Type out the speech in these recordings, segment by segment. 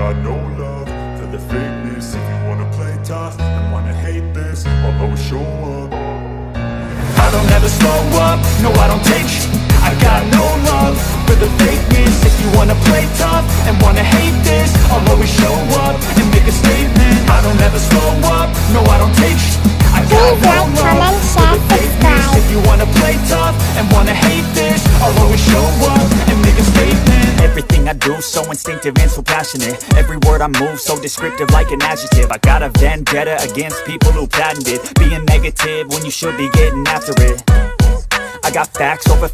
got no love for the fakeness. If you wanna play tough and wanna hate this, I'll always show up. I don't ever slow up, no I don't take sh**. I got no love for the fakeness. If you wanna play tough and wanna hate this, I'll always show up and make a statement. I don't ever slow up, no I don't take sh**. I got no love for the fakeness. If you wanna play tough and wanna hate this, I'll always show up and make a statement. Everything I do so instinctive and so passionate. Every word I move so descriptive like an adjective. I got a vendetta against people who patented being negative when you should be getting after it. I got facts over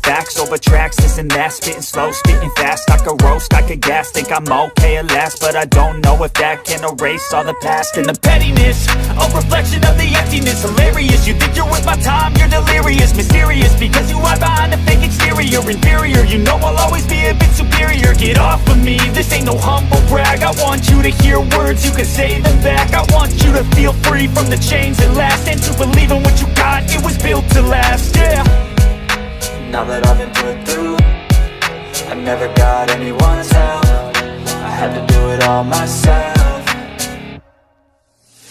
tracks, this and that. Spitting slow, spitting fast, I could roast, I could gas. Think I'm okay at last, but I don't know if that can erase all the past. And the pettiness, a reflection of the emptiness. Hilarious, you think you're worth my time, you're delirious. Mysterious, because you hide behind a fake exterior. Inferior, you know I'll always be a bit superior. Get off of me, this ain't no humble brag. I want you to hear words, you can say them back. I want you to feel free from the chains that last, and to believe in what you got, it was built to last, yeah. Now that I've been put through, I never got anyone's help. I had to do it all myself.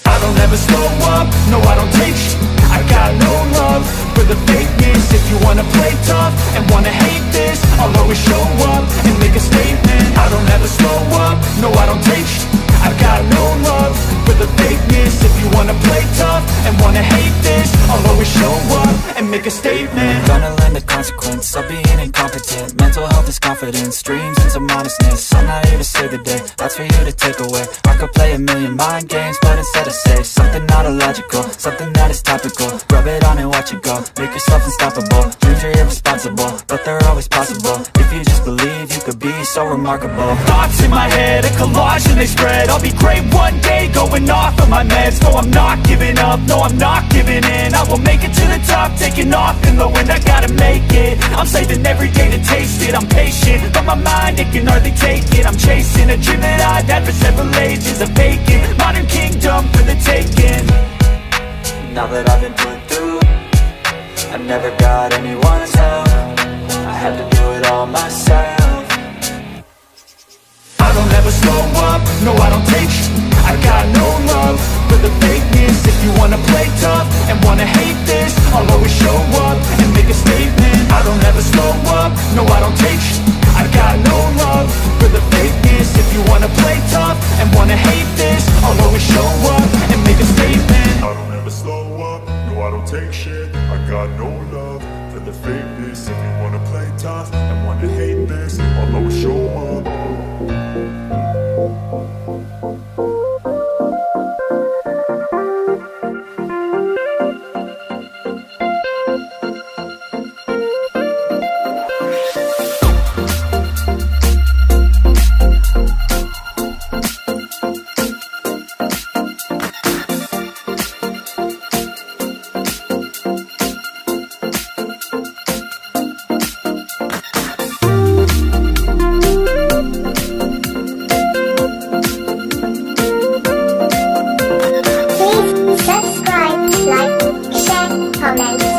I don't ever slow up, no I don't take sh**. I got no love for the fakeness. If you wanna play tough and wanna hate this, I'll always show up and make a statement. I don't ever slow up, no I don't take sh**. I got no love for the fakeness. If you wanna play tough and wanna hate this, I'll always show up and make a statement. Gonna learn the consequence of being incompetent. Mental health is confidence, dreams and some honestness. I'm not here to save the day, that's for you to take away. I could play a million mind games, but instead I say something not illogical, something that is topical. Rub it on and watch it go, make yourself unstoppable. Dreams are irresponsible, but they're always possible. If you just believe, you could be so remarkable. Thoughts in my head, a collage and they spread. I'll be great one day, going off of my meds. No, I'm not giving up, no, I'm not giving in. I will make it to the top, taking off in the wind. I gotta make it, I'm saving every day to taste it. I'm patient, but my mind, it can hardly take it. I'm chasing a dream that I've had for several ages. A vacant, modern kingdom for the taking. Now that I've been put through, I never got anyone's help. I had to do it all myself. I don't ever slow up, no I don't take sh**. I got no love for the fakeness. If you wanna play tough and wanna hate this, I'll always show up and make a statement. I don't ever slow up, no I don't take sh**. I got no love for the fakeness. If you wanna play tough and wanna hate this, I'll always show up and make a statement. I don't ever slow up, no I don't take shit. I got no love for the fakeness. If you wanna play tough and wanna hate this, I'll always show up. Subscribe, like, share, comment.